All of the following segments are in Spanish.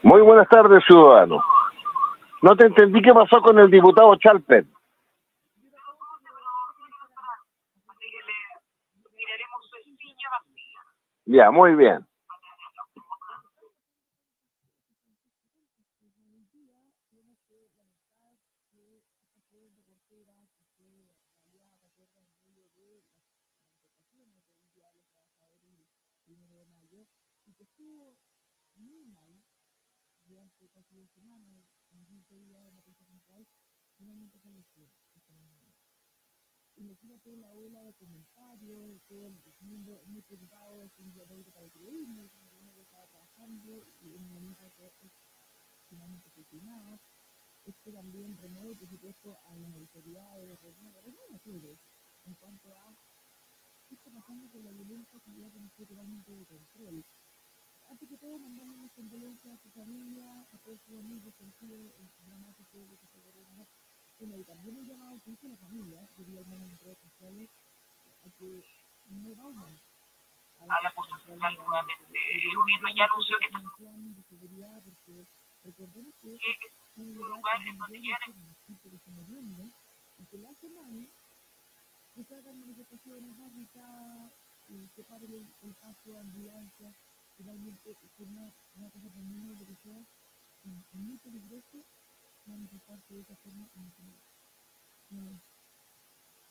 Muy buenas tardes, ciudadano. No te entendí qué pasó con el diputado Chalper. Ya, muy bien.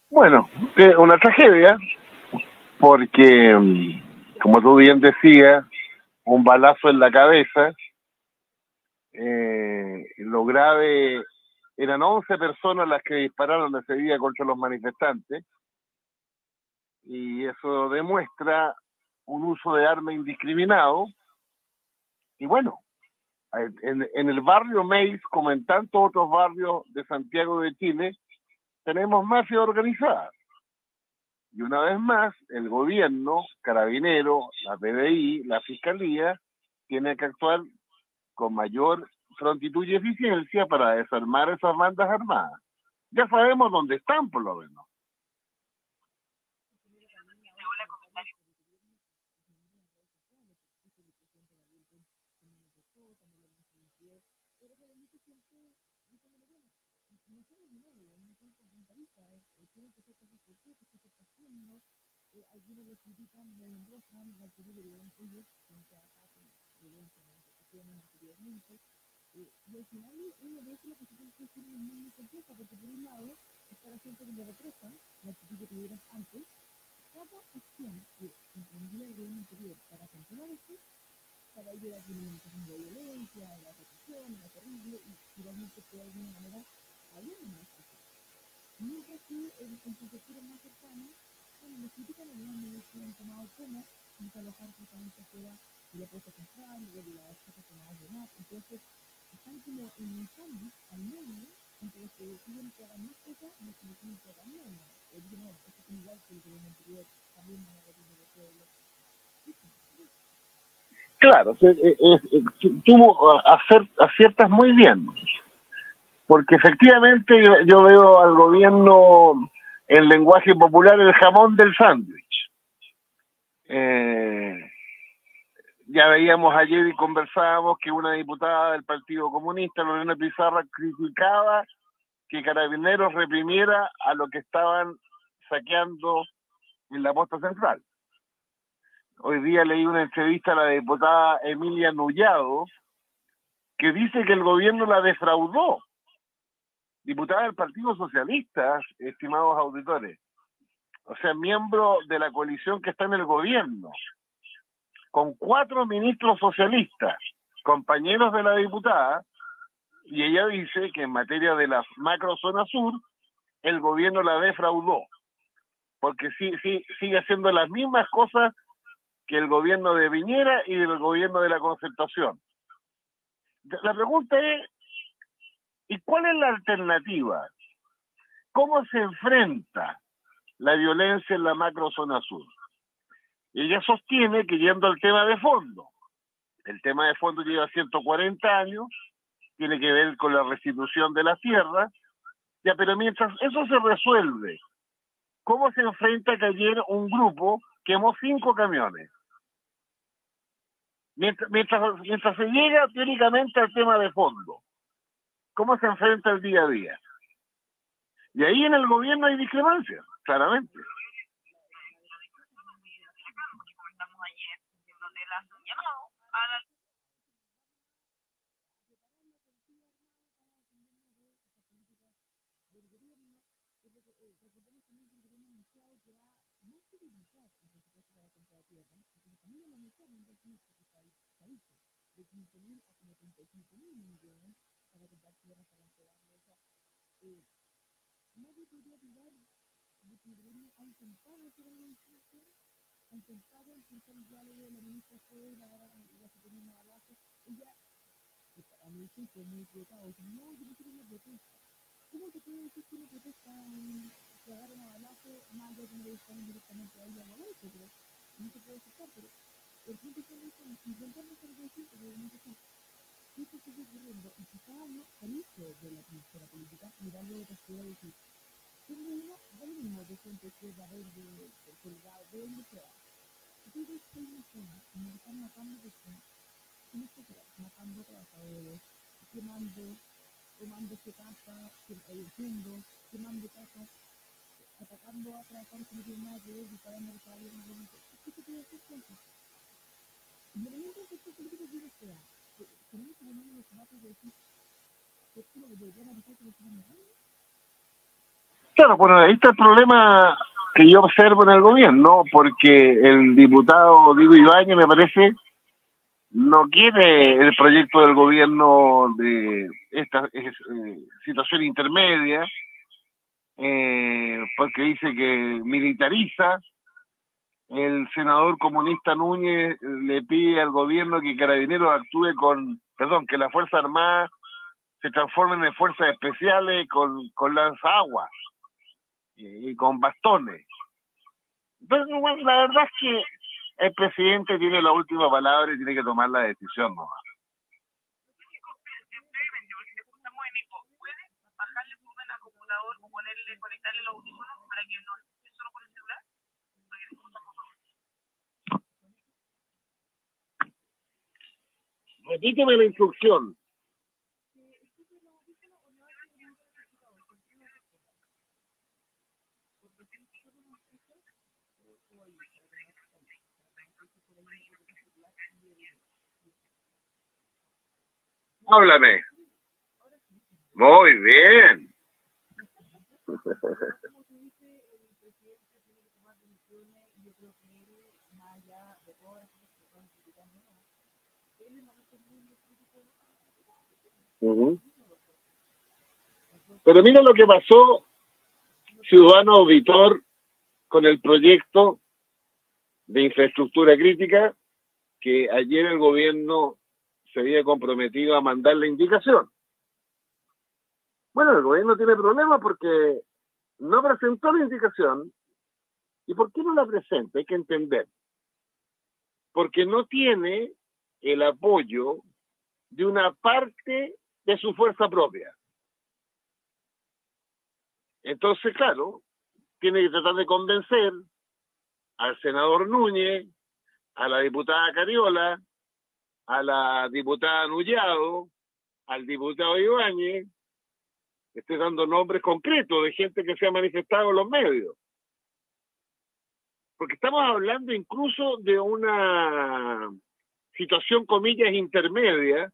Bueno, una tragedia, porque, como tú bien decías, un balazo en la cabeza. Lo grave, eran 11 personas las que dispararon ese día contra los manifestantes, y eso demuestra un uso de arma indiscriminado. Y bueno, en el barrio Meis, como en tantos otros barrios de Santiago de Chile, tenemos mafia organizada. Y una vez más, el gobierno, Carabineros, la PDI, la Fiscalía, tiene que actuar con mayor prontitud y eficiencia para desarmar esas bandas armadas. Ya sabemos dónde están, por lo menos. Claro, tuvo aciertas muy bien, porque efectivamente yo veo al gobierno, en lenguaje popular, el jamón del sándwich. Ya veíamos ayer y conversábamos que una diputada del Partido Comunista, Lorena Pizarra, criticaba que Carabineros reprimiera a los que estaban saqueando en la posta central. Hoy día leí una entrevista a la diputada Emilia Nullado, que dice que el gobierno la defraudó. Diputada del Partido Socialista, estimados auditores. O sea, miembro de la coalición que está en el gobierno, con 4 ministros socialistas, compañeros de la diputada, y ella dice que en materia de la macrozona sur, el gobierno la defraudó, porque sigue haciendo las mismas cosas que el gobierno de Piñera y del gobierno de la Concertación. La pregunta es, ¿y cuál es la alternativa? ¿Cómo se enfrenta la violencia en la macrozona sur? Y ella sostiene que, yendo al tema de fondo, el tema de fondo lleva 140 años, tiene que ver con la restitución de las tierras, ya, pero mientras eso se resuelve, ¿cómo se enfrenta que ayer un grupo quemó 5 camiones? Mientras se llega teóricamente al tema de fondo, cómo se enfrenta el día a día. Y ahí en el gobierno hay discrepancias, claramente. Claro, bueno, ahí está el problema que yo observo en el gobierno, porque el diputado Diego Ibáñez, me parece, no quiere el proyecto del gobierno de esta situación intermedia, porque dice que militariza. El senador comunista Núñez le pide al gobierno que Carabineros actúe que las Fuerzas Armadas se transformen en fuerzas especiales con lanzaguas y con bastones. Entonces, bueno, la verdad es que el presidente tiene la última palabra y tiene que tomar la decisión, ¿no? Repíteme la instrucción. Háblame. Muy bien. Pero mira lo que pasó, ciudadano auditor, con el proyecto de infraestructura crítica, que ayer el gobierno se había comprometido a mandar la indicación. Bueno, el gobierno tiene problemas porque no presentó la indicación. ¿Y por qué no la presenta? Hay que entender. Porque no tiene el apoyo de una parte de su fuerza propia. Entonces, claro, tiene que tratar de convencer al senador Núñez, a la diputada Cariola, a la diputada Nullado, al diputado Ibáñez. Estoy dando nombres concretos de gente que se ha manifestado en los medios. Porque estamos hablando incluso de una situación, comillas, intermedia,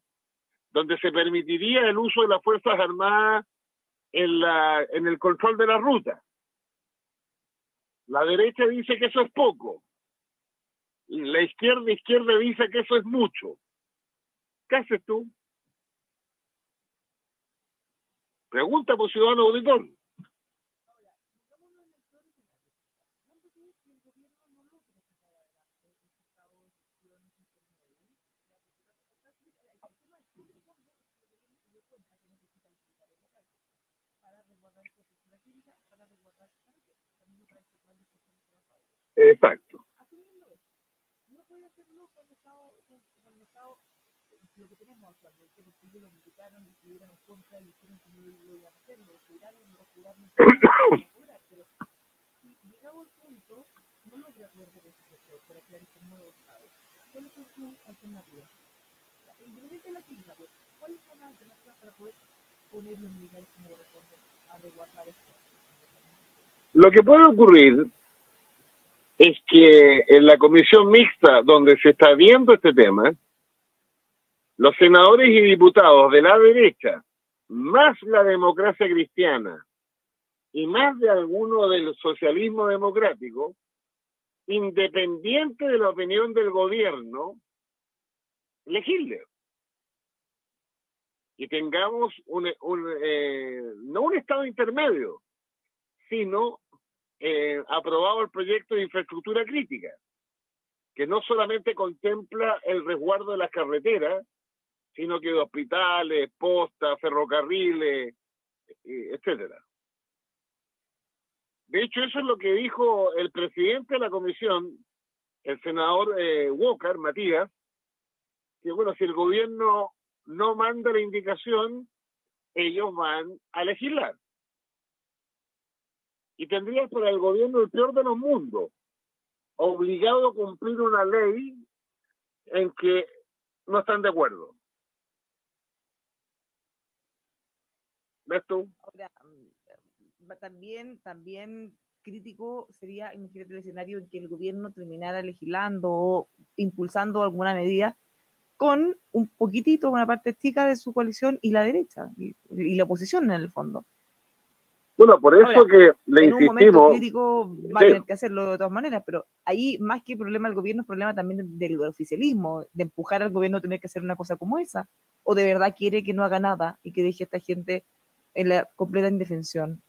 donde se permitiría el uso de las Fuerzas Armadas en el control de la ruta. La derecha dice que eso es poco. Y la izquierda dice que eso es mucho. ¿Qué haces tú? Pregunta por ciudadano auditor. Exacto. poner los militares como corresponde a resguardar esto? Lo que puede ocurrir es que en la comisión mixta donde se está viendo este tema, los senadores y diputados de la derecha, más la democracia cristiana y más de alguno del socialismo democrático, independiente de la opinión del gobierno, legisle. Y tengamos no un estado intermedio, sino aprobado el proyecto de infraestructura crítica, que no solamente contempla el resguardo de las carreteras, sino que de hospitales, postas, ferrocarriles, etcétera. De hecho, eso es lo que dijo el presidente de la comisión, el senador Walker, Matías, que bueno, si el gobierno no manda la indicación, ellos van a legislar. Y tendría para el gobierno el peor de los mundos, obligado a cumplir una ley en que no están de acuerdo. ¿Ves tú? Ahora, también crítico sería, imagínate el escenario en que el gobierno terminara legislando o impulsando alguna medida con un poquitito, una parte chica de su coalición y la derecha, y la oposición en el fondo. Bueno, por eso ahora, que le en insistimos... un momento crítico va a tener que hacerlo de todas maneras, pero ahí más que problema del gobierno, es problema también del oficialismo, de empujar al gobierno a tener que hacer una cosa como esa, o de verdad quiere que no haga nada y que deje a esta gente en la completa indefensión.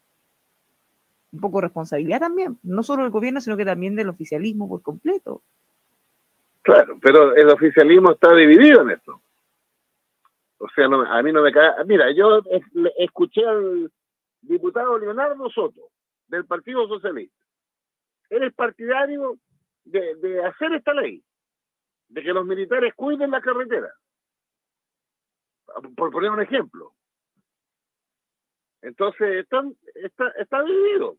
Un poco de responsabilidad también, no solo del gobierno, sino que también del oficialismo por completo. Claro, pero el oficialismo está dividido en esto. O sea, no, a mí no me cae... Mira, yo escuché al diputado Leonardo Soto, del Partido Socialista. Él es partidario de hacer esta ley, de que los militares cuiden la carretera. Por poner un ejemplo. Entonces, está dividido.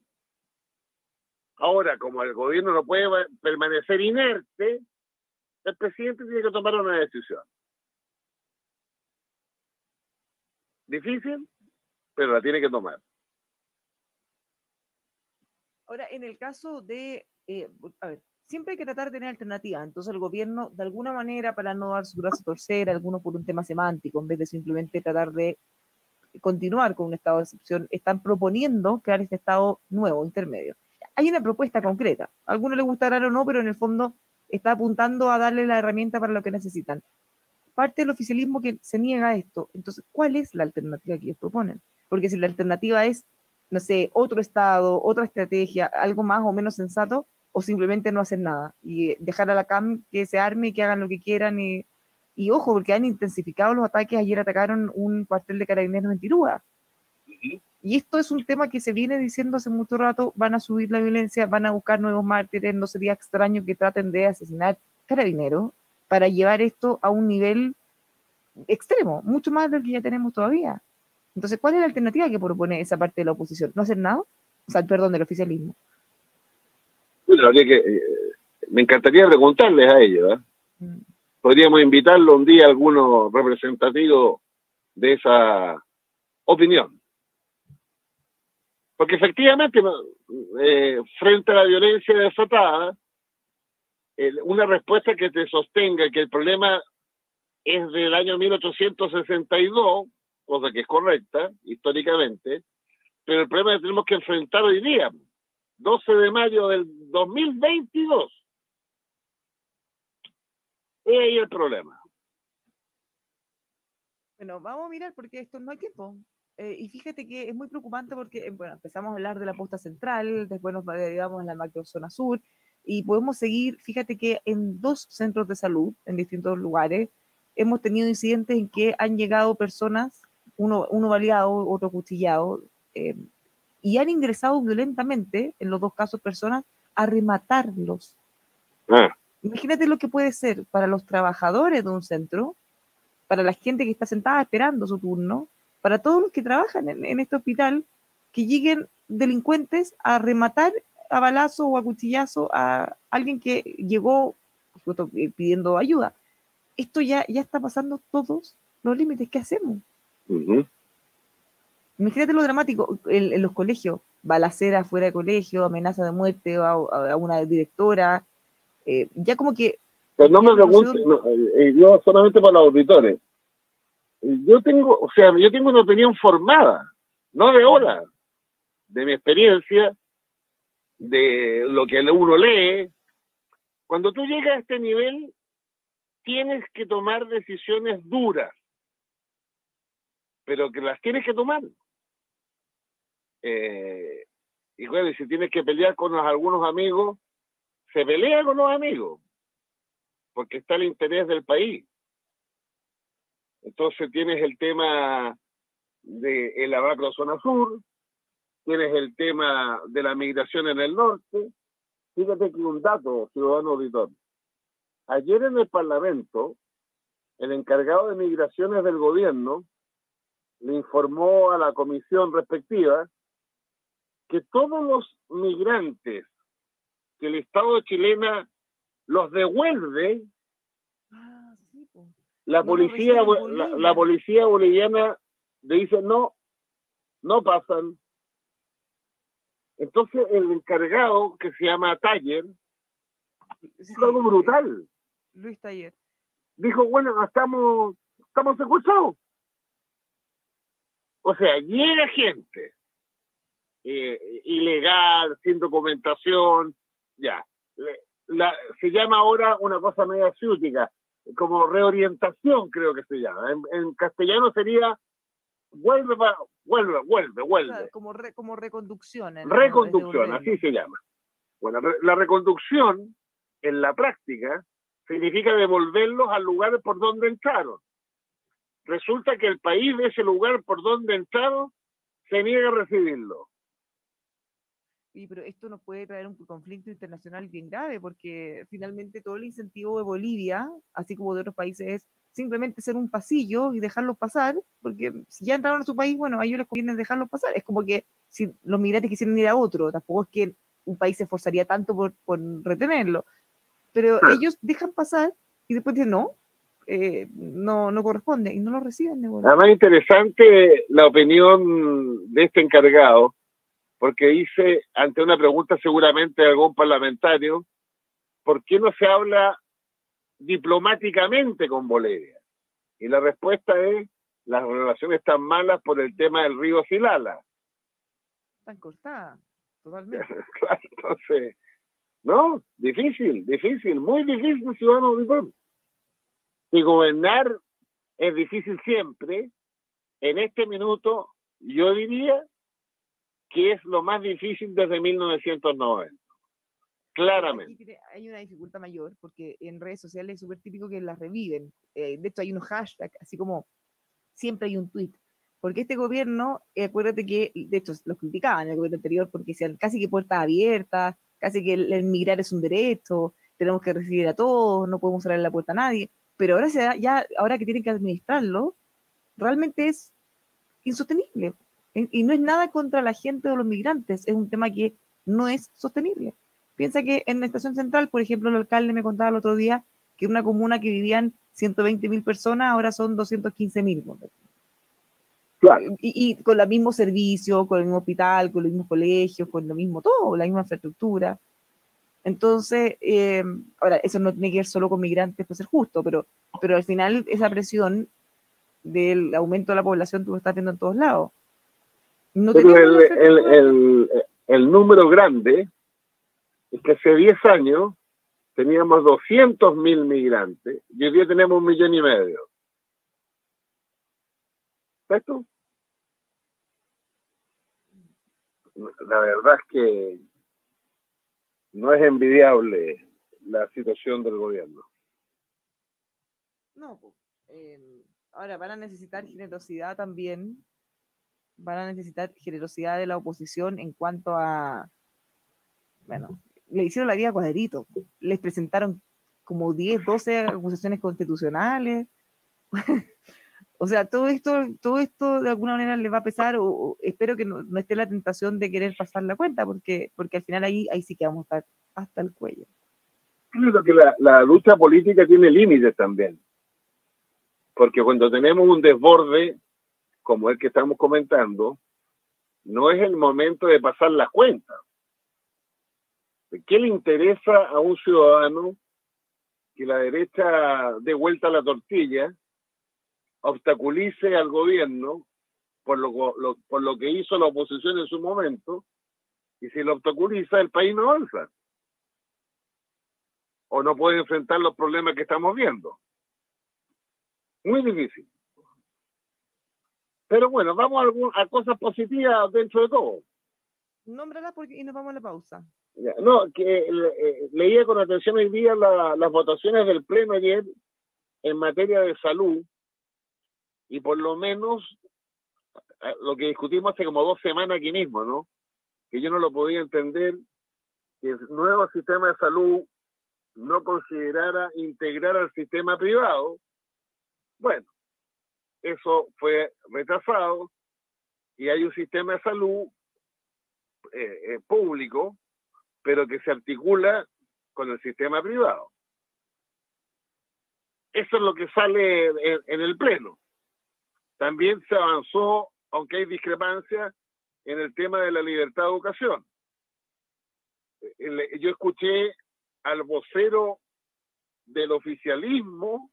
Ahora, como el gobierno no puede permanecer inerte, el presidente tiene que tomar una decisión. Difícil, pero la tiene que tomar. Ahora, en el caso de, a ver, siempre hay que tratar de tener alternativas. Entonces el gobierno, de alguna manera, para no dar su brazo a torcer, algunos por un tema semántico, en vez de simplemente tratar de continuar con un estado de excepción, están proponiendo crear este estado nuevo, intermedio. Hay una propuesta concreta. A algunos les gustará o no, pero en el fondo está apuntando a darle la herramienta para lo que necesitan. Parte del oficialismo que se niega a esto. Entonces, ¿cuál es la alternativa que ellos proponen? Porque si la alternativa es, no sé, otro estado, otra estrategia, algo más o menos sensato, o simplemente no hacer nada y dejar a la CAM que se arme y que hagan lo que quieran. Y ojo, porque han intensificado los ataques. Ayer atacaron un cuartel de carabineros en Tirúa. Y esto es un tema que se viene diciendo hace mucho rato. Van a subir la violencia, van a buscar nuevos mártires. No sería extraño que traten de asesinar carabineros para llevar esto a un nivel extremo, mucho más del que ya tenemos todavía. Entonces, ¿cuál es la alternativa que propone esa parte de la oposición? ¿No hacer nada? O sea, perdón, del oficialismo. Bueno, me encantaría preguntarles a ellos, ¿eh? Podríamos invitarlo un día a algunos representativos de esa opinión. Porque efectivamente, frente a la violencia desatada, una respuesta que te sostenga que el problema es del año 1862, cosa que es correcta históricamente, pero el problema que tenemos que enfrentar hoy día, 12 de mayo del 2022, es ahí el problema. Bueno, vamos a mirar porque esto no hay tiempo. Y fíjate que es muy preocupante porque, bueno, empezamos a hablar de la posta central, después nos derivamos en la macrozona sur, y podemos seguir. Fíjate que en 2 centros de salud, en distintos lugares, hemos tenido incidentes en que han llegado personas, uno baleado, otro cuchillado, y han ingresado violentamente, en los 2 casos, personas a rematarlos. Imagínate lo que puede ser para los trabajadores de un centro, para la gente que está sentada esperando su turno, para todos los que trabajan en este hospital, que lleguen delincuentes a rematar a balazo o a cuchillazo a alguien que llegó pidiendo ayuda. Esto ya está pasando todos los límites. ¿Qué hacemos? Imagínate lo dramático en los colegios, balacera fuera de colegio, amenaza de muerte a una directora, ya como que Pero no ya me no sé pregunte, dónde. no, yo solamente para los auditores. Yo tengo, o sea, yo tengo una opinión formada, no de ahora, de mi experiencia, de lo que uno lee. Cuando tú llegas a este nivel, tienes que tomar decisiones duras, pero que las tienes que tomar. Y bueno, y si tienes que pelear con algunos amigos, se pelea con los amigos, porque está el interés del país. Entonces tienes el tema del Abacro Zona Sur, tienes el tema de la migración en el norte. Fíjate que un dato, ciudadano auditor. Ayer en el Parlamento, el encargado de migraciones del gobierno le informó a la comisión respectiva que todos los migrantes que el Estado chileno los devuelve, Sí, po. la No lo policía, reciben en la Bolivia. policía boliviana le dice no, no pasan. Entonces el encargado, que se llama Taller, Sí, dijo algo brutal. Luis Taller. Dijo, bueno, estamos secuestrados. O sea, llega gente ilegal, sin documentación, ya. Se llama ahora una cosa media ciútica, como reorientación, creo que se llama. En castellano sería vuelve. Claro, como reconducción en el fondo, es Reconducción, devolverlo. así se llama. Bueno, la reconducción, en la práctica, significa devolverlos al lugar por donde entraron. Resulta que el país de ese lugar por donde entraron se niega a recibirlo. Sí, pero esto nos puede traer un conflicto internacional bien grave, porque finalmente todo el incentivo de Bolivia, así como de otros países, es simplemente ser un pasillo y dejarlos pasar, porque si ya entraron a su país, bueno, a ellos les conviene dejarlos pasar. Es como que si los migrantes quisieran ir a otro, tampoco es que un país se esforzaría tanto por retenerlo, pero ellos dejan pasar y después dicen, no, no corresponde, y no lo reciben de vuelta. Además, interesante la opinión de este encargado, porque dice, ante una pregunta seguramente de algún parlamentario, ¿por qué no se habla diplomáticamente con Bolivia? Y la respuesta es, las relaciones están malas por el tema del río Silala. Están cortadas, totalmente. Claro, entonces, no, difícil, muy difícil, ciudadano auditor. Y gobernar es difícil siempre. En este minuto, yo diría que es lo más difícil desde 1990. Claramente. Aquí hay una dificultad mayor porque en redes sociales es súper típico que las reviven. De hecho, hay unos hashtags, así como siempre hay un tweet. Porque este gobierno, acuérdate que, de hecho, los criticaban en el gobierno anterior porque decían casi que puertas abiertas, casi que el migrar es un derecho, tenemos que recibir a todos, no podemos cerrar la puerta a nadie. Pero ahora, ahora que tienen que administrarlo, realmente es insostenible. Y no es nada contra la gente o los migrantes, es un tema que no es sostenible. Piensa que en la estación central, por ejemplo, el alcalde me contaba el otro día que en una comuna que vivían 120.000 personas, ahora son 215.000. Claro. Y con el mismo servicio, con el mismo hospital, con los mismos colegios, con lo mismo todo, la misma infraestructura. Entonces, ahora, eso no tiene que ver solo con migrantes para ser justo, pero al final esa presión del aumento de la población tú lo estás viendo en todos lados. No pero tenemos el número grande es que hace 10 años teníamos 200.000 migrantes y hoy día tenemos 1,5 millones. ¿Esto? La verdad es que no es envidiable la situación del gobierno. No, ahora van a necesitar generosidad también, van a necesitar generosidad de la oposición en cuanto a, bueno, le hicieron la vida a Cuadrito, les presentaron como 10, 12 acusaciones constitucionales. O sea, todo esto de alguna manera les va a pesar, o espero que no esté la tentación de querer pasar la cuenta, porque al final ahí sí que vamos a estar hasta el cuello. Creo que la lucha política tiene límites también, porque cuando tenemos un desborde como el que estamos comentando, no es el momento de pasar las cuentas. ¿Qué le interesa a un ciudadano que la derecha dé vuelta a la tortilla, obstaculice al gobierno por lo que hizo la oposición en su momento, y si lo obstaculiza, el país no avanza? O no puede enfrentar los problemas que estamos viendo. Muy difícil. Pero bueno, vamos a cosas positivas dentro de todo. Nómbrala y nos vamos a la pausa. No, que leía con atención hoy día las votaciones del Pleno ayer en materia de salud, y por lo menos lo que discutimos hace como 2 semanas aquí mismo, ¿no? Que yo no lo podía entender, que el nuevo sistema de salud no considerara integrar al sistema privado. Bueno, eso fue retrasado y hay un sistema de salud público, pero que se articula con el sistema privado. Eso es lo que sale en el Pleno. También se avanzó, aunque hay discrepancias, en el tema de la libertad de educación. Yo escuché al vocero del oficialismo,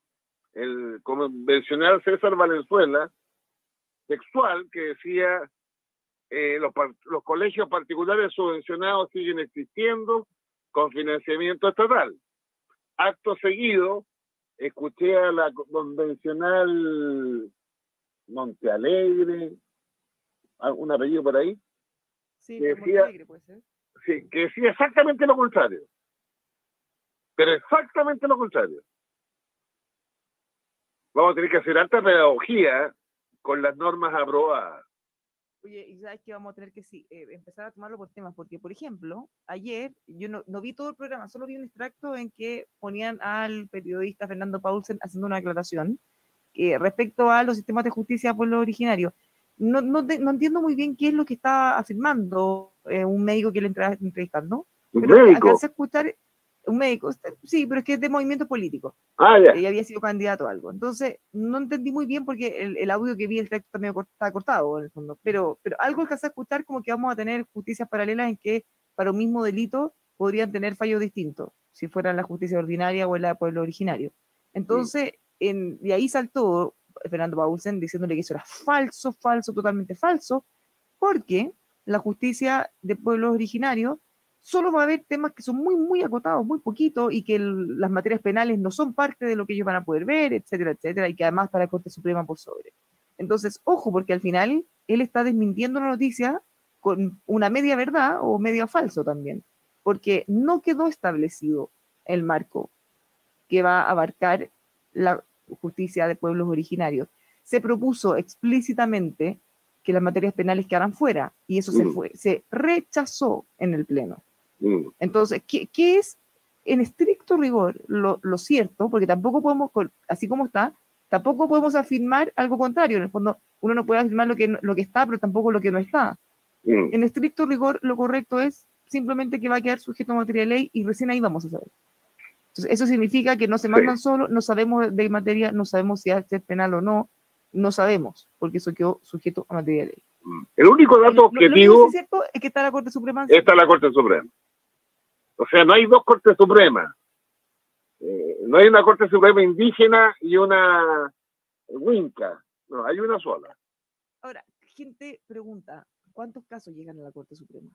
el convencional César Valenzuela, textual, que decía los colegios particulares subvencionados siguen existiendo con financiamiento estatal. Acto seguido, escuché a la convencional Montealegre, un apellido por ahí, sí, que decía, puede ser. Sí, que decía exactamente lo contrario. Pero exactamente lo contrario. Vamos a tener que hacer alta pedagogía con las normas aprobadas. Oye, y sabes que vamos a tener que empezar a tomarlo por temas, porque, por ejemplo, ayer yo no vi todo el programa, solo vi un extracto en que ponían al periodista Fernando Paulsen haciendo una aclaración respecto a los sistemas de justicia de pueblo originario. No entiendo muy bien qué es lo que está afirmando un médico que le entrevistando. ¿Un pero médico? alcancé a escuchar un médico, sí, pero es que es de movimiento político. Ya. Y había sido candidato a algo. Entonces, no entendí muy bien porque el audio que vi, el texto también está cortado en el fondo. Pero algo alcancé a escuchar como que vamos a tener justicias paralelas en que para un mismo delito podrían tener fallos distintos, si fuera la justicia ordinaria o en la de pueblo originario. Entonces, y ahí saltó Fernando Paulsen diciéndole que eso era falso, totalmente falso, porque la justicia de pueblos originarios solo va a haber temas que son muy, muy acotados, muy poquitos, y que las materias penales no son parte de lo que ellos van a poder ver, etcétera, etcétera, y que además está la Corte Suprema por sobre. Entonces, ojo, porque al final él está desmintiendo la noticia con una media verdad o media falso también, porque no quedó establecido el marco que va a abarcar la justicia de pueblos originarios. Se propuso explícitamente que las materias penales quedaran fuera, y eso se rechazó en el Pleno. Entonces, ¿qué es en estricto rigor lo cierto? Porque tampoco podemos, así como está, tampoco podemos afirmar algo contrario. En el fondo, uno no puede afirmar lo que está, pero tampoco lo que no está. En estricto rigor, lo correcto es simplemente que va a quedar sujeto a materia de ley, y recién ahí vamos a saber. Entonces, eso significa que no se mandan solo, no sabemos de materia, no sabemos si es penal o no, no sabemos, porque eso quedó sujeto a materia de ley. El único dato objetivo lo que sí es cierto es que está la Corte Suprema. Está la Corte Suprema. O sea, no hay 2 Cortes Supremas. No hay una Corte Suprema indígena y una Winca. No, hay una sola. Ahora, gente pregunta, ¿cuántos casos llegan a la Corte Suprema?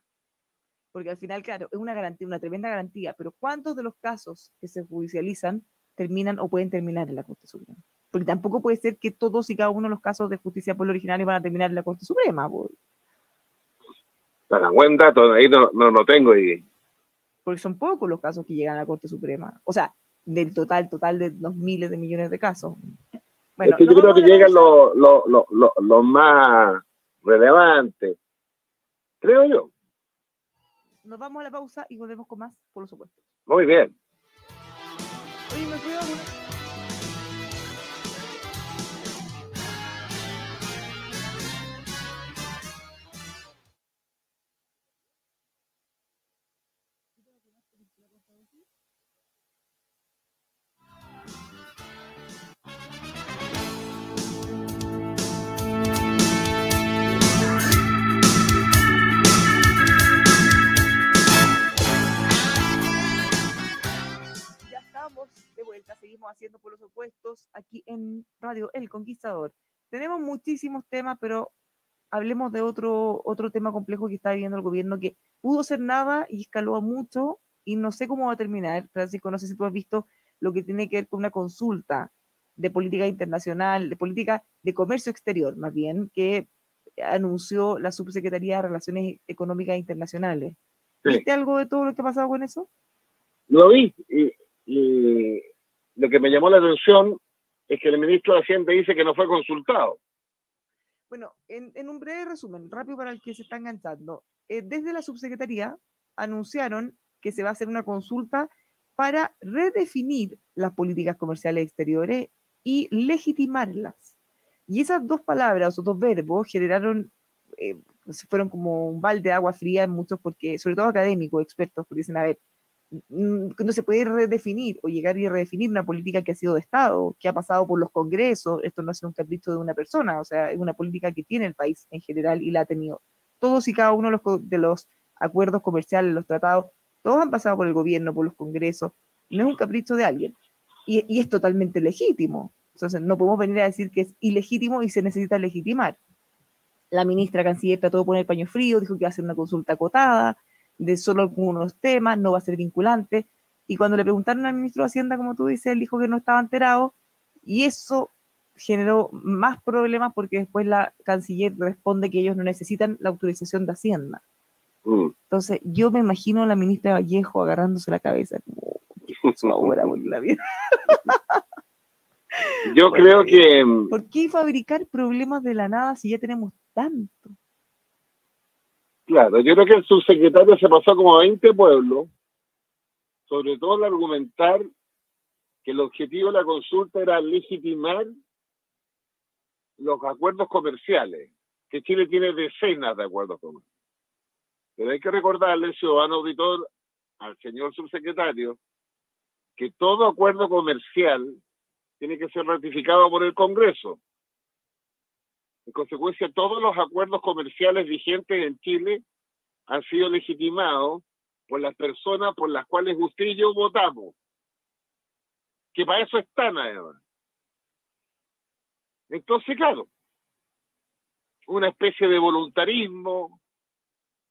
Porque al final, claro, es una garantía, una tremenda garantía, pero ¿cuántos de los casos que se judicializan terminan o pueden terminar en la Corte Suprema? Porque tampoco puede ser que todos y cada uno de los casos de justicia por lo originario van a terminar en la Corte Suprema. Para buen dato, ahí no lo tengo. Porque son pocos los casos que llegan a la Corte Suprema. O sea, del total de los miles de millones de casos. Bueno, es que yo creo que llegan los más relevantes, creo yo. Nos vamos a la pausa y volvemos con más, por supuesto. Muy bien. Oye, me cuido. Radio El Conquistador. Tenemos muchísimos temas, pero hablemos de otro tema complejo que está viviendo el gobierno, que pudo ser nada y escaló mucho, y no sé cómo va a terminar. Francisco, no sé si tú has visto lo que tiene que ver con una consulta de política internacional, de política de comercio exterior, más bien, que anunció la Subsecretaría de Relaciones Económicas Internacionales. Sí. ¿Viste algo de todo lo que ha pasado con eso? Lo vi, y lo que me llamó la atención es que el ministro de Hacienda dice que no fue consultado. Bueno, en un breve resumen, rápido para el que se está enganchando, desde la subsecretaría anunciaron que se va a hacer una consulta para redefinir las políticas comerciales exteriores y legitimarlas. Y esas dos palabras, o dos verbos, generaron, fueron como un balde de agua fría en muchos, porque, sobre todo académicos, expertos, porque dicen, a ver, no se puede redefinir o llegar y redefinir una política que ha sido de Estado, que ha pasado por los congresos. Esto no ha sido un capricho de una persona, o sea, es una política que tiene el país en general y la ha tenido. Todos y cada uno de los acuerdos comerciales, los tratados, todos han pasado por el gobierno, por los congresos, no es un capricho de alguien. Y es totalmente legítimo. Entonces, no podemos venir a decir que es ilegítimo y se necesita legitimar. La ministra canciller trató de poner paño frío, dijo que iba a hacer una consulta acotada, de solo algunos temas, no va a ser vinculante. Y cuando le preguntaron al ministro de Hacienda, como tú dices, él dijo que no estaba enterado, y eso generó más problemas porque después la canciller responde que ellos no necesitan la autorización de Hacienda. Entonces, yo me imagino a la ministra Vallejo agarrándose la cabeza, como, su ahora por la vida. Yo creo que... ¿Por qué fabricar problemas de la nada si ya tenemos tanto? Claro, yo creo que el subsecretario se pasó como a 20 pueblos, sobre todo al argumentar que el objetivo de la consulta era legitimar los acuerdos comerciales, que Chile tiene decenas de acuerdos comerciales. Pero hay que recordarle, ciudadano auditor, al señor subsecretario, que todo acuerdo comercial tiene que ser ratificado por el Congreso. En consecuencia, todos los acuerdos comerciales vigentes en Chile han sido legitimados por las personas por las cuales usted y yo votamos, que para eso están además. Entonces, claro, una especie de voluntarismo,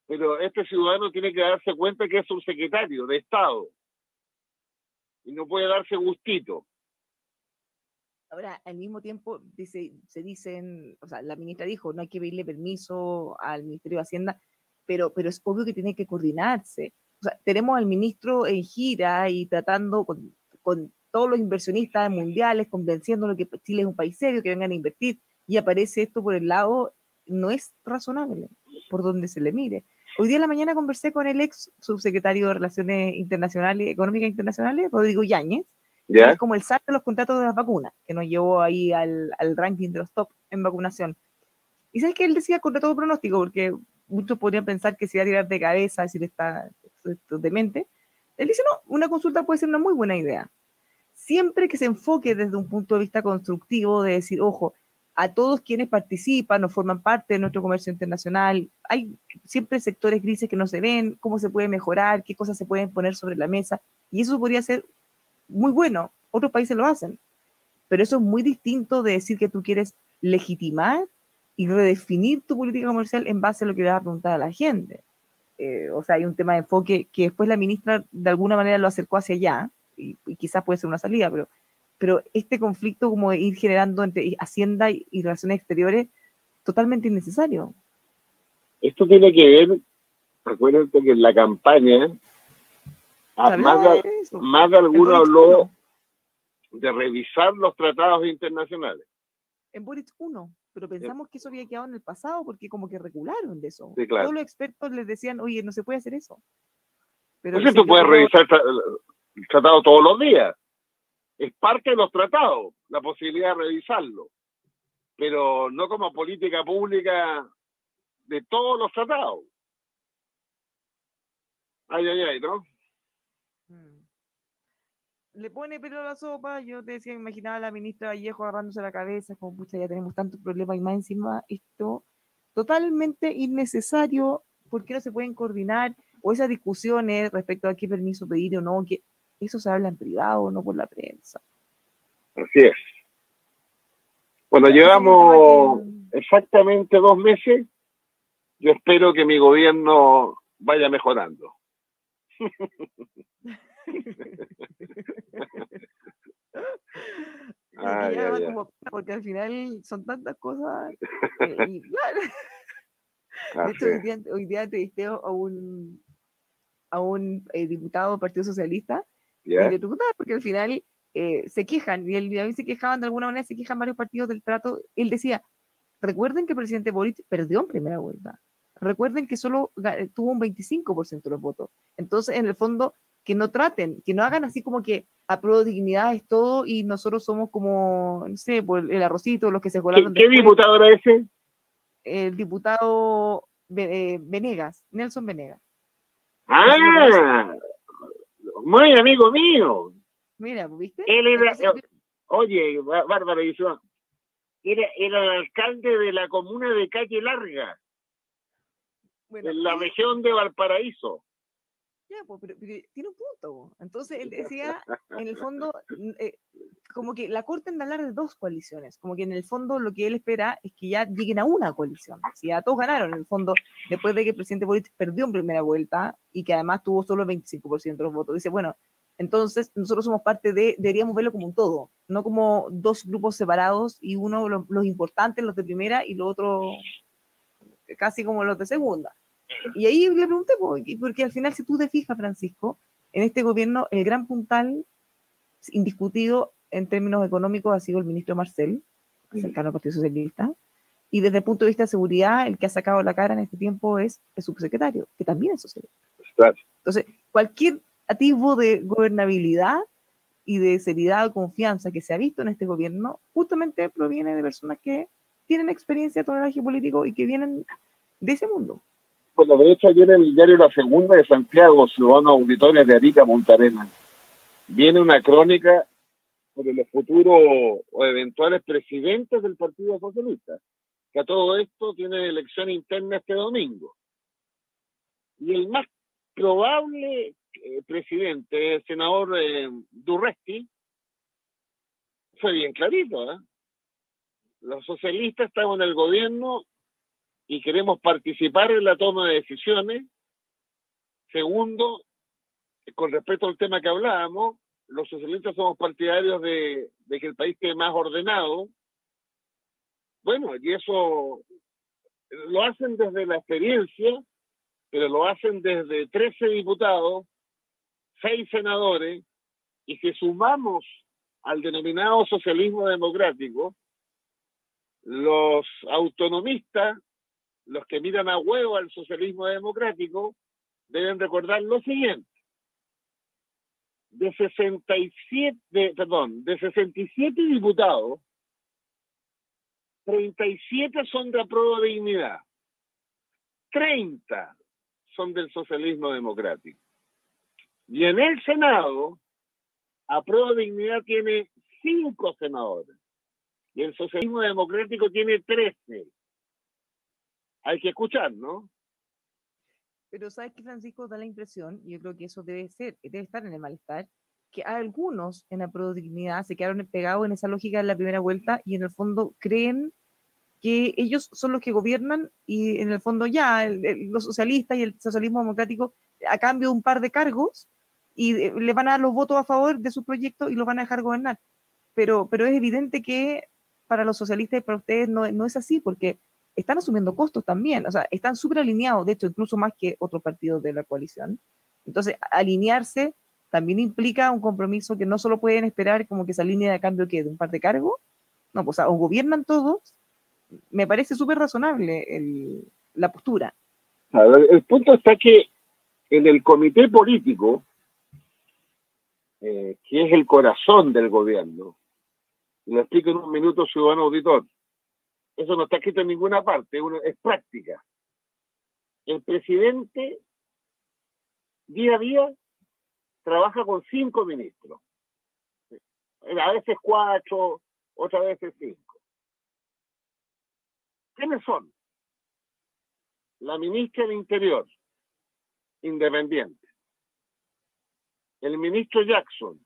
pero este ciudadano tiene que darse cuenta que es un secretario de Estado y no puede darse gustito. Ahora, al mismo tiempo, se dicen, o sea, la ministra dijo, no hay que pedirle permiso al Ministerio de Hacienda, pero es obvio que tiene que coordinarse. O sea, tenemos al ministro en gira y tratando con todos los inversionistas mundiales, convenciéndolos que Chile es un país serio, que vengan a invertir, y aparece esto por el lado, no es razonable, por donde se le mire. Hoy día en la mañana conversé con el ex subsecretario de Relaciones Internacionales, Económicas Internacionales, Rodrigo Yáñez, que es como el SAT de los contratos de las vacunas, que nos llevó ahí al ranking de los top en vacunación. Y sabes que él decía contra todo pronóstico, porque muchos podrían pensar que se iba a tirar de cabeza, decir está demente. Él dice, no, una consulta puede ser una muy buena idea. Siempre que se enfoque desde un punto de vista constructivo, de decir, ojo, a todos quienes participan o forman parte de nuestro comercio internacional, hay siempre sectores grises que no se ven, cómo se puede mejorar, qué cosas se pueden poner sobre la mesa, y eso podría ser muy bueno, otros países lo hacen, pero eso es muy distinto de decir que tú quieres legitimar y redefinir tu política comercial en base a lo que le vas a preguntar a la gente. O sea, hay un tema de enfoque que después la ministra de alguna manera lo acercó hacia allá, y quizás puede ser una salida, pero este conflicto como de ir generando entre Hacienda y Relaciones Exteriores, totalmente innecesario. Esto tiene que ver, recuerden que en la campaña, más de alguno habló de revisar los tratados internacionales. En Boric 1, pero pensamos que eso había quedado en el pasado porque como que regularon de eso. Sí, claro. Todos los expertos les decían, oye, no se puede hacer eso. Pero tú puedes revisar el tratado todos los días. Es parte de los tratados, la posibilidad de revisarlo. Pero no como política pública de todos los tratados. Ay, ¿no? Le pone pelo a la sopa. Yo te decía, imaginaba a la ministra Vallejo agarrándose la cabeza, como pucha, ya tenemos tantos problemas y más encima esto totalmente innecesario. ¿Por qué no se pueden coordinar? O esas discusiones respecto a qué permiso pedir o no, que eso se habla en privado, no por la prensa. Así es. Bueno, Ese es un tema llevamos exactamente 2 meses. Yo espero que mi gobierno vaya mejorando. que ya va Ay. como, porque al final son tantas cosas. Y claro, de hecho, hoy día entrevisté a un diputado del Partido Socialista y ¿Ya? le preguntaba, porque al final se quejan, y él, a mí se quejaban de alguna manera, se quejan varios partidos del trato. Él decía, recuerden que el presidente Boric perdió en primera vuelta. Recuerden que solo tuvo un 25% de los votos. Entonces, en el fondo, que no traten, que no hagan así como que apruebo dignidad es todo y nosotros somos como, no sé, pues el arrocito, los que se colaron ¿Qué después. diputado era ese? El diputado Venegas, Nelson Venegas. No sé si lo conoce. Ah, muy amigo mío. Mira, ¿viste? Él era, Entonces, oye, Bárbara, era el alcalde de la comuna de Calle Larga, bueno, en la él, región de Valparaíso. ya, pues, pero tiene un punto. Po. Entonces, él decía, en el fondo, como que la corten de hablar de dos coaliciones, como que en el fondo lo que él espera es que ya lleguen a una coalición. Si ya todos ganaron, en el fondo, después de que el presidente Boric perdió en primera vuelta y que además tuvo solo el 25% de los votos, dice, bueno, entonces nosotros somos parte de, deberíamos verlo como un todo, no como dos grupos separados y uno, los importantes, los de primera, y los otros casi como los de segunda. Y ahí le pregunté, porque al final, si tú te fijas, Francisco, en este gobierno, el gran puntal indiscutido en términos económicos ha sido el ministro Marcel, cercano al Partido Socialista, y desde el punto de vista de seguridad, el que ha sacado la cara en este tiempo es el subsecretario, que también es socialista. Claro. Entonces, cualquier atisbo de gobernabilidad y de seriedad o confianza que se ha visto en este gobierno, justamente proviene de personas que tienen experiencia de tonelaje político y que vienen de ese mundo. Bueno, de hecho, ayer en el diario La Segunda de Santiago, Ciudadanos Auditores de Arica, Punta Arenas, viene una crónica sobre los futuros o eventuales presidentes del Partido Socialista, que a todo esto tiene elección interna este domingo. Y el más probable presidente, el senador Durresti, fue bien clarito, ¿eh? Los socialistas estamos en el gobierno y queremos participar en la toma de decisiones. Segundo, con respecto al tema que hablábamos, los socialistas somos partidarios de que el país esté más ordenado. Bueno, y eso lo hacen desde la experiencia, pero lo hacen desde 13 diputados, 6 senadores, y si sumamos al denominado socialismo democrático, los autonomistas, los que miran a huevo al socialismo democrático, deben recordar lo siguiente. De 67 diputados, 37 son de apruebo de dignidad, 30 son del socialismo democrático. Y en el Senado, apruebo de dignidad tiene 5 senadores y el socialismo democrático tiene 13. Hay que escuchar, ¿no? Pero sabes que, Francisco, da la impresión, y yo creo que eso debe ser, debe estar en el malestar, que algunos en la dignidad se quedaron pegados en esa lógica de la primera vuelta y en el fondo creen que ellos son los que gobiernan y en el fondo ya los socialistas y el socialismo democrático a cambio de un par de cargos y le van a dar los votos a favor de su proyecto y los van a dejar gobernar. Pero es evidente que para los socialistas y para ustedes no es así porque están asumiendo costos también, o sea, están súper alineados, de hecho, incluso más que otros partidos de la coalición. Entonces, alinearse también implica un compromiso que no solo pueden esperar como que se alinee a cambio ¿qué? De un par de cargos, no, pues o gobiernan todos, me parece súper razonable la postura. El punto está que en el comité político, que es el corazón del gobierno, lo explico en un minuto, ciudadano auditor, eso no está escrito en ninguna parte, es práctica. El presidente día a día trabaja con 5 ministros, a veces 4, otras veces 5. ¿Quiénes son? La ministra del Interior, independiente. El ministro Jackson,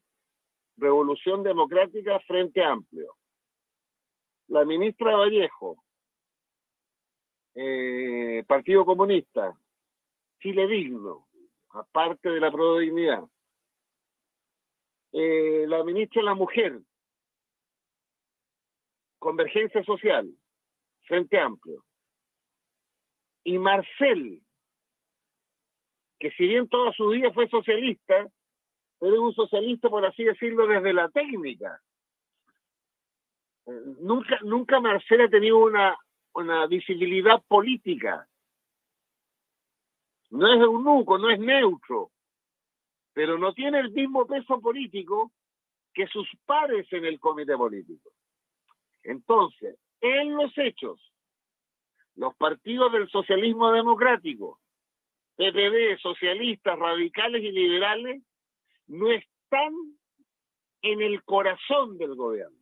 Revolución Democrática, Frente Amplio. la ministra Vallejo, Partido Comunista, Chile Digno, aparte de la Prodignidad, la ministra de la Mujer, Convergencia Social, Frente Amplio, y Marcel, que si bien toda su vida fue socialista, pero es un socialista, por así decirlo, desde la técnica. Nunca Marcel ha tenido una visibilidad política. No es eunuco, no es neutro, pero no tiene el mismo peso político que sus pares en el comité político. Entonces, en los hechos, los partidos del socialismo democrático, PPD, socialistas, radicales y liberales, no están en el corazón del gobierno.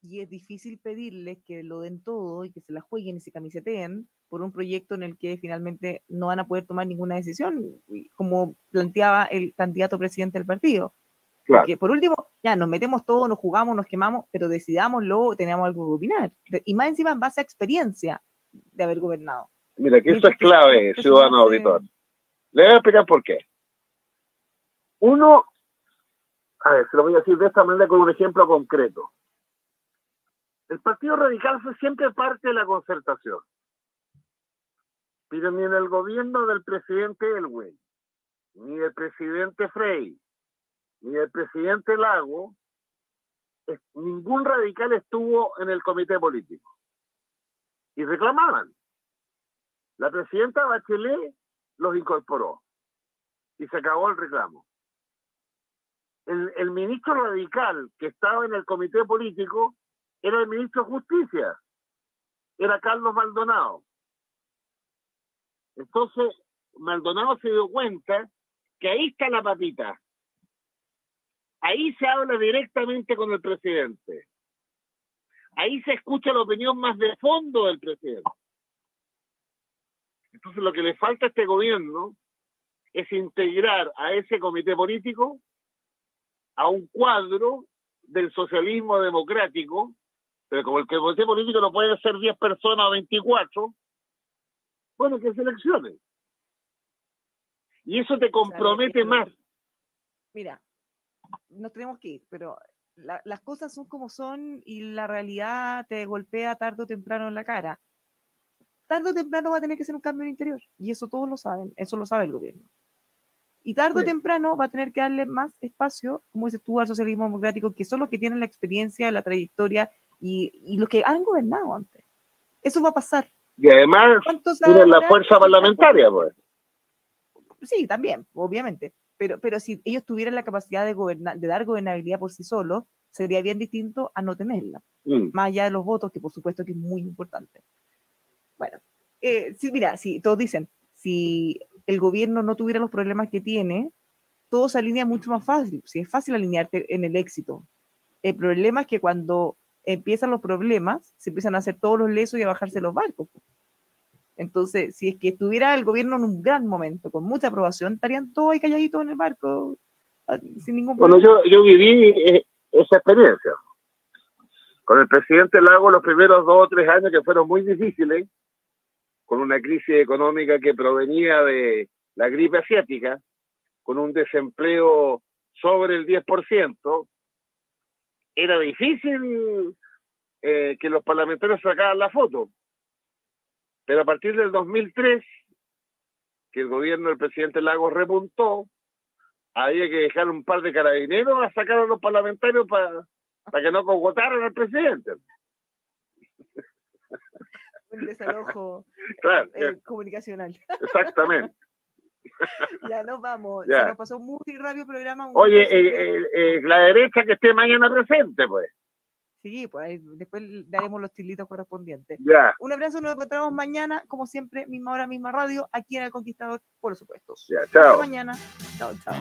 Y es difícil pedirles que lo den todo y que se la jueguen y se camiseteen por un proyecto en el que finalmente no van a poder tomar ninguna decisión, como planteaba el candidato presidente del partido. Claro. Porque por último, ya nos metemos todos, nos jugamos, nos quemamos, pero decidámoslo, tenemos algo que opinar. Y más encima en base a experiencia de haber gobernado. Mira, que eso es clave, ciudadano auditor. Le voy a explicar por qué. Uno, a ver, se lo voy a decir de esta manera con un ejemplo concreto. El Partido Radical fue siempre parte de la concertación. Pero ni en el gobierno del presidente Elwey, ni del presidente Frey, ni del presidente Lago, ningún radical estuvo en el comité político. Y reclamaban. La presidenta Bachelet los incorporó. Y se acabó el reclamo. El ministro radical que estaba en el comité político era el ministro de Justicia, era Carlos Maldonado. Entonces, Maldonado se dio cuenta que ahí está la papita. Ahí se habla directamente con el presidente. Ahí se escucha la opinión más de fondo del presidente. Entonces, lo que le falta a este gobierno es integrar a ese comité político a un cuadro del socialismo democrático, pero como el comité político no puede ser 10 personas o 24, bueno, que seleccione. Y eso te compromete más. Mira, nos tenemos que ir, pero las cosas son como son y la realidad te golpea tarde o temprano en la cara. Tarde o temprano va a tener que ser un cambio en el interior, y eso todos lo saben, eso lo sabe el gobierno. Y tarde o temprano va a tener que darle más espacio, como dices tú, al socialismo democrático, que son los que tienen la experiencia, la trayectoria y los que han gobernado antes. Eso va a pasar. Y además tienen la fuerza parlamentaria, pues. Sí, también, obviamente. Pero si ellos tuvieran la capacidad de gobernar, de dar gobernabilidad por sí solos, sería bien distinto a no tenerla. Más allá de los votos, que por supuesto que es muy importante. Bueno, sí, mira, si todos dicen, si el gobierno no tuviera los problemas que tiene, todo se alinea mucho más fácil. Si es fácil alinearte en el éxito. El problema es que cuando empiezan los problemas, se empiezan a hacer todos los lesos y a bajarse los barcos. Entonces, si es que estuviera el gobierno en un gran momento, con mucha aprobación, estarían todos ahí calladitos en el barco, sin ningún problema. Bueno, yo viví esa experiencia. Con el presidente Lago, los primeros 2 o 3 años que fueron muy difíciles, con una crisis económica que provenía de la gripe asiática, con un desempleo sobre el 10%, era difícil que los parlamentarios sacaran la foto. Pero a partir del 2003, que el gobierno del presidente Lagos repuntó, había que dejar un par de carabineros a sacar a los parlamentarios para que no cogotaran al presidente. Un desalojo claro, comunicacional. Exactamente. Ya nos vamos. Ya. Se nos pasó muy rápido el programa. Oye, la derecha que esté mañana presente, pues. Sí, pues ahí después daremos los tilitos correspondientes. Ya. Un abrazo, nos encontramos mañana, como siempre, misma hora, misma radio, aquí en El Conquistador, por supuesto. Ya, chao. Hasta mañana. Chao, chao.